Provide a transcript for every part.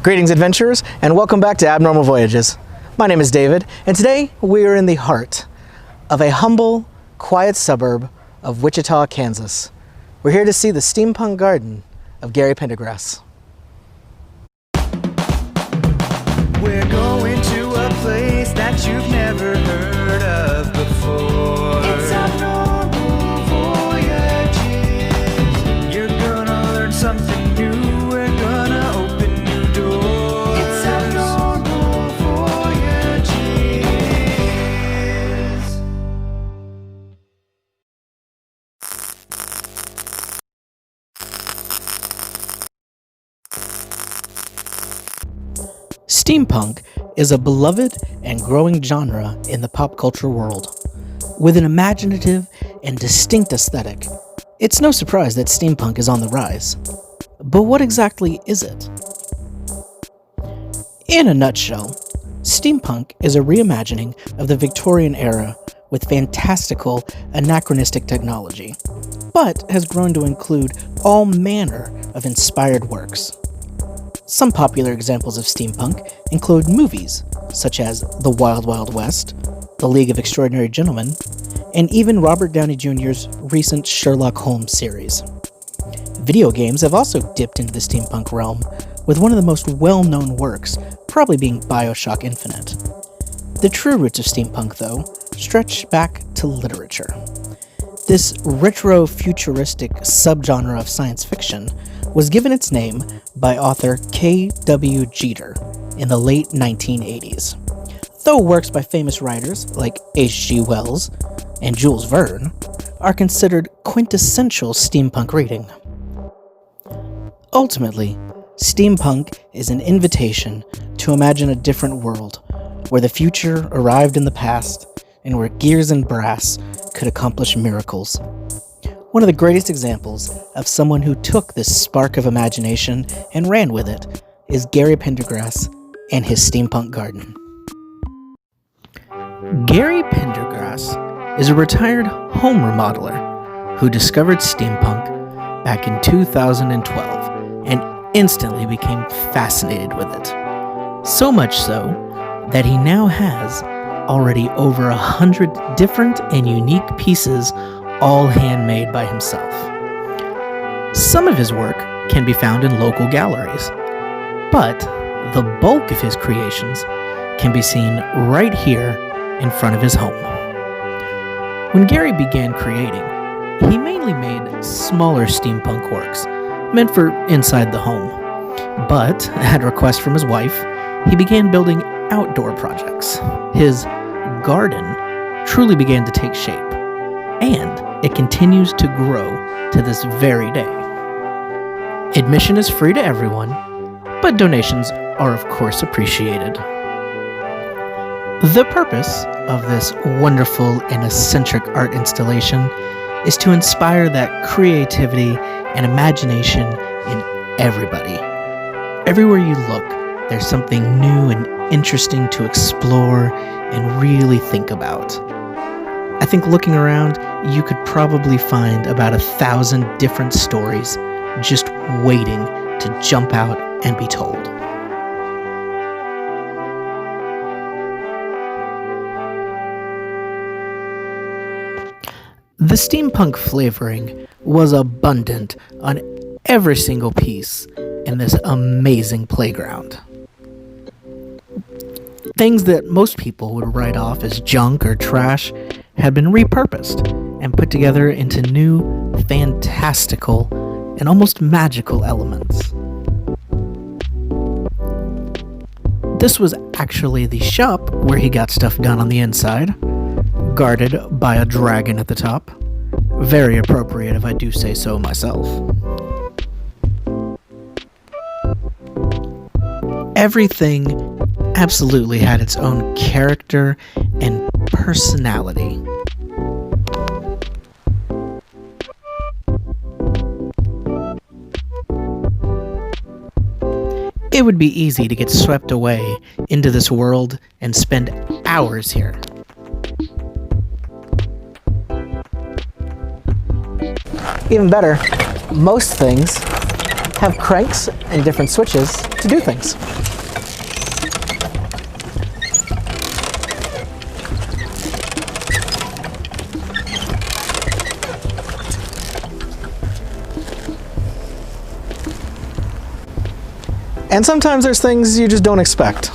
Greetings, adventurers, and welcome back to Abnormal Voyages. My name is David, and today we are in the heart of a humble, quiet suburb of Wichita, Kansas. We're here to see the steampunk garden of Gary Pendergrass. We're going to a place that you've never heard of before. It's Abnormal Voyages. You're gonna learn something new. We're gonna open new doors. It's Abnormal Voyages. Steampunk is a beloved and growing genre in the pop culture world. With an imaginative and distinct aesthetic, it's no surprise that steampunk is on the rise. But what exactly is it? In a nutshell, steampunk is a reimagining of the Victorian era with fantastical, anachronistic technology, but has grown to include all manner of inspired works. Some popular examples of steampunk include movies such as The Wild Wild West, The League of Extraordinary Gentlemen, and even Robert Downey Jr.'s recent Sherlock Holmes series. Video games have also dipped into the steampunk realm, with one of the most well-known works probably being BioShock Infinite. The true roots of steampunk, though, stretch back to literature. This retro-futuristic subgenre of science fiction was given its name by author K.W. Jeter in the late 1980s. Though works by famous writers like H.G. Wells and Jules Verne are considered quintessential steampunk reading. Ultimately, steampunk is an invitation to imagine a different world where the future arrived in the past and where gears and brass could accomplish miracles. One of the greatest examples of someone who took this spark of imagination and ran with it is Gary Pendergrass and his steampunk garden. Gary Pendergrass is a retired home remodeler who discovered steampunk back in 2012 and instantly became fascinated with it. So much so that he now has already over 100 different and unique pieces, all handmade by himself. Some of his work can be found in local galleries, but the bulk of his creations can be seen right here in front of his home. When Gary began creating, he mainly made smaller steampunk works, meant for inside the home. But, at request from his wife, he began building outdoor projects. His garden truly began to take shape, and it continues to grow to this very day. Admission is free to everyone, but donations are of course appreciated. The purpose of this wonderful and eccentric art installation is to inspire that creativity and imagination in everybody. Everywhere you look, there's something new and interesting to explore and really think about. I think looking around, you could probably find about 1,000 different stories just waiting to jump out and be told. The steampunk flavoring was abundant on every single piece in this amazing playground. Things that most people would write off as junk or trash had been repurposed and put together into new, fantastical, and almost magical elements. This was actually the shop where he got stuff done on the inside, guarded by a dragon at the top. Very appropriate if I do say so myself. Everything absolutely had its own character and personality. It would be easy to get swept away into this world and spend hours here. Even better, most things have cranks and different switches to do things. And sometimes there's things you just don't expect.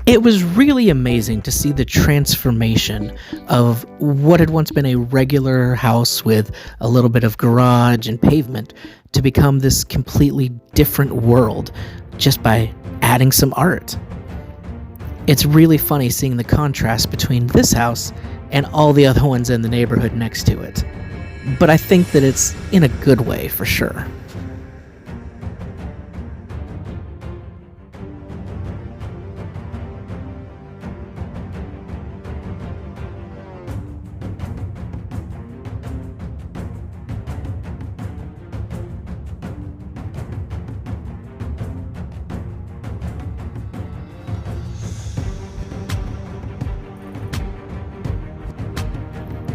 It was really amazing to see the transformation of what had once been a regular house with a little bit of garage and pavement to become this completely different world just by adding some art. It's really funny seeing the contrast between this house and all the other ones in the neighborhood next to it. But I think that it's in a good way for sure.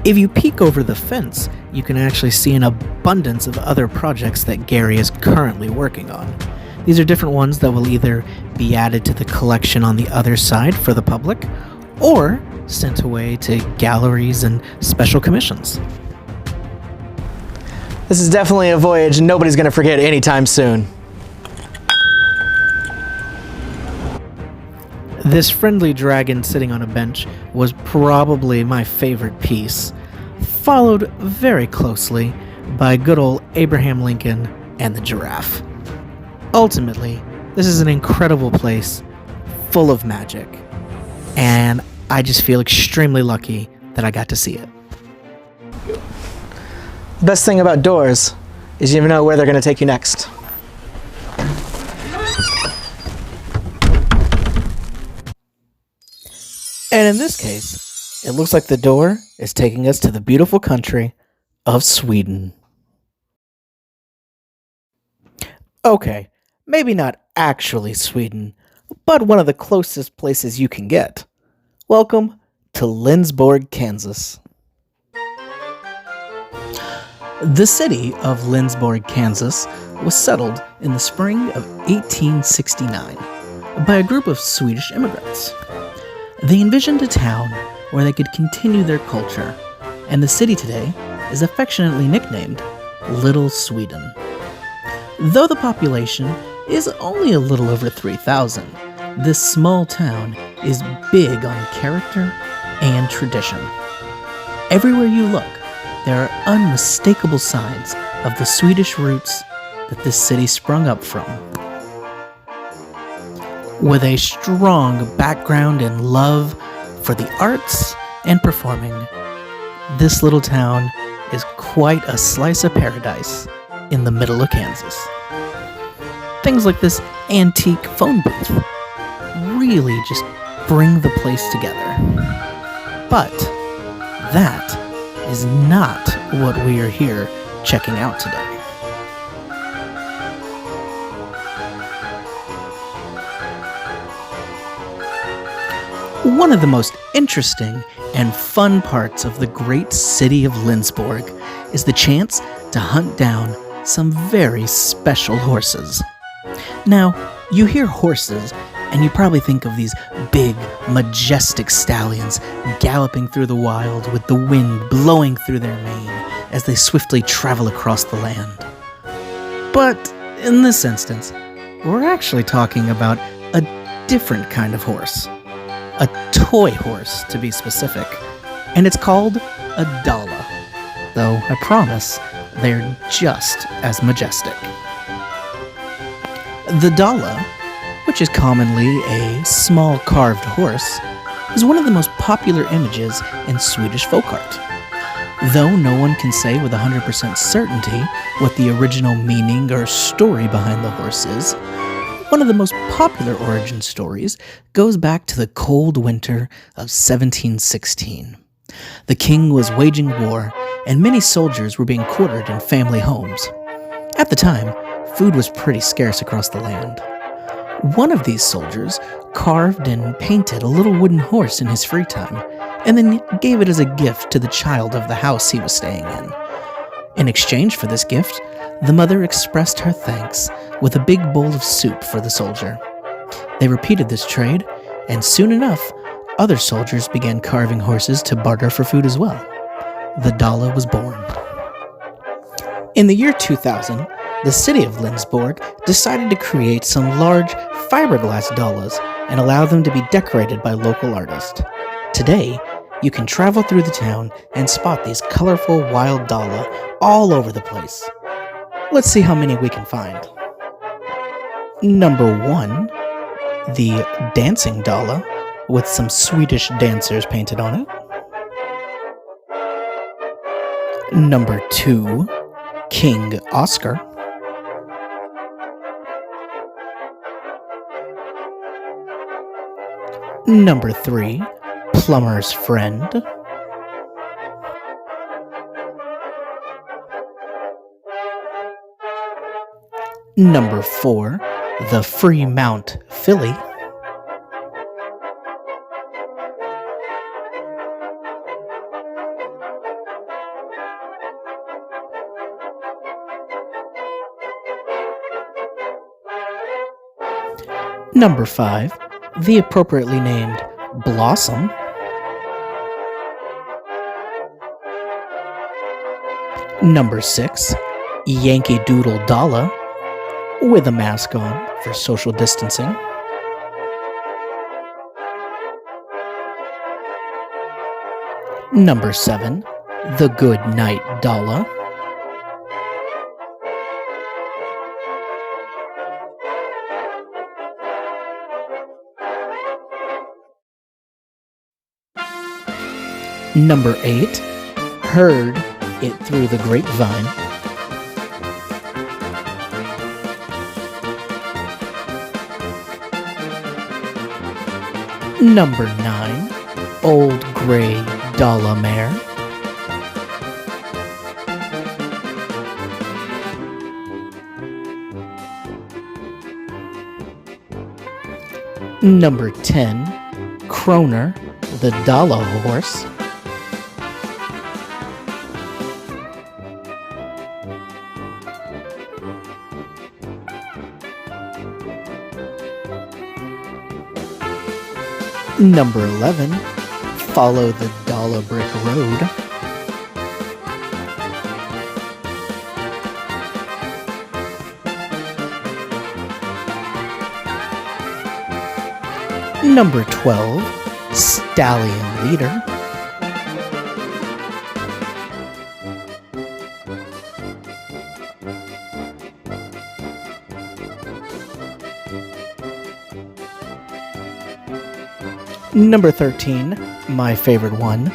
If you peek over the fence, you can actually see an abundance of other projects that Gary is currently working on. These are different ones that will either be added to the collection on the other side for the public, or sent away to galleries and special commissions. This is definitely a voyage nobody's going to forget anytime soon. This friendly dragon sitting on a bench was probably my favorite piece, followed very closely by good old Abraham Lincoln and the giraffe. Ultimately, this is an incredible place full of magic, and I just feel extremely lucky that I got to see it. The best thing about doors is you never know where they're going to take you next. And in this case, it looks like the door is taking us to the beautiful country of Sweden. Okay, maybe not actually Sweden, but one of the closest places you can get. Welcome to Lindsborg, Kansas. The city of Lindsborg, Kansas was settled in the spring of 1869 by a group of Swedish immigrants. They envisioned a town where they could continue their culture, and the city today is affectionately nicknamed Little Sweden. Though the population is only a little over 3,000, this small town is big on character and tradition. Everywhere you look, there are unmistakable signs of the Swedish roots that this city sprung up from. With a strong background and love for the arts and performing, this little town is quite a slice of paradise in the middle of Kansas. Things like this antique phone booth really just bring the place together. But that is not what we are here checking out today. One of the most interesting and fun parts of the great city of Lindsborg is the chance to hunt down some very special horses. Now, you hear horses, and you probably think of these big, majestic stallions galloping through the wild with the wind blowing through their mane as they swiftly travel across the land. But in this instance, we're actually talking about a different kind of horse. A toy horse, to be specific, and it's called a Dala, though I promise they're just as majestic. The Dala, which is commonly a small carved horse, is one of the most popular images in Swedish folk art. Though no one can say with 100% certainty what the original meaning or story behind the horse is, one of the most popular origin stories goes back to the cold winter of 1716. The king was waging war, and many soldiers were being quartered in family homes. At the time, food was pretty scarce across the land. One of these soldiers carved and painted a little wooden horse in his free time and then gave it as a gift to the child of the house he was staying in. In exchange for this gift, the mother expressed her thanks with a big bowl of soup for the soldier. They repeated this trade, and soon enough, other soldiers began carving horses to barter for food as well. The Dala was born. In the year 2000, the city of Lindsborg decided to create some large fiberglass Dalas and allow them to be decorated by local artists. Today, you can travel through the town and spot these colorful wild Dala all over the place. Let's see how many we can find. Number 1, the dancing Dala with some Swedish dancers painted on it. Number 2, King Oscar. Number 3, Plumber's Friend. Number 4, the Fremount Filly. Number 5, the appropriately named Blossom. Number 6, Yankee Doodle Dala, with a mask on for social distancing. Number 7, the Good Night Dala. Number 8, Heard It Through the Grapevine. Number 9, Old Gray Dala Mare. Number 10, Kroner, the Dala Horse. Number 11, Follow the Dala Brick Road. Number 12, Stallion Leader. Number 13, my favorite one,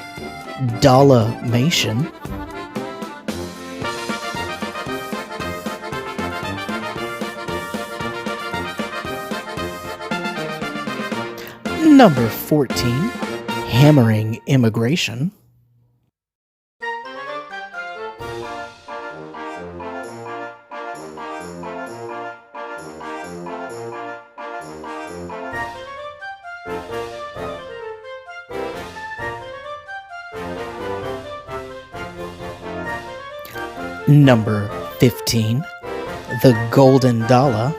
Dalmatian. Number 14, Hammering Immigration. Number 15, the Golden Dala.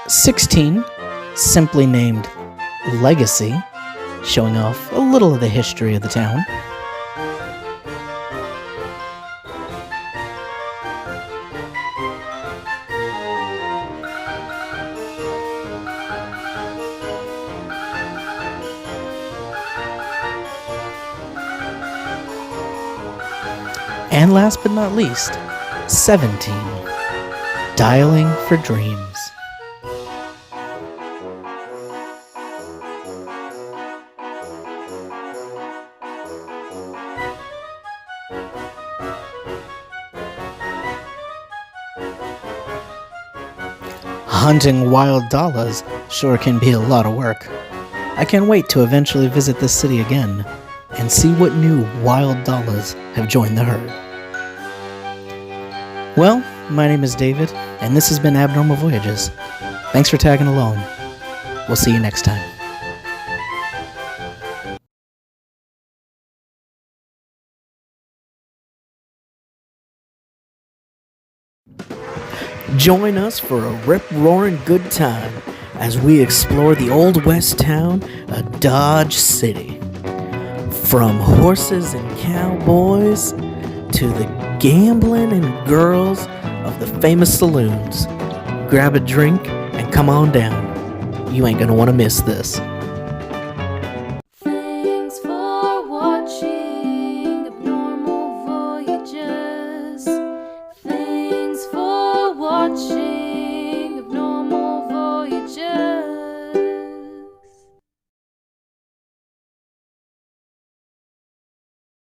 (16) simply named Legacy, showing off a little of the history of the town. And last but not least, 17, Dialing for Dreams. Hunting wild Dalas sure can be a lot of work. I can't wait to eventually visit this city again and see what new wild Dalas have joined the herd. Well, my name is David, and this has been Abnormal Voyages. Thanks for tagging along. We'll see you next time. Join us for a rip-roaring good time as we explore the Old West town of Dodge City. From horses and cowboys to the gambling and girls of the famous saloons. Grab a drink and come on down. You ain't gonna want to miss this.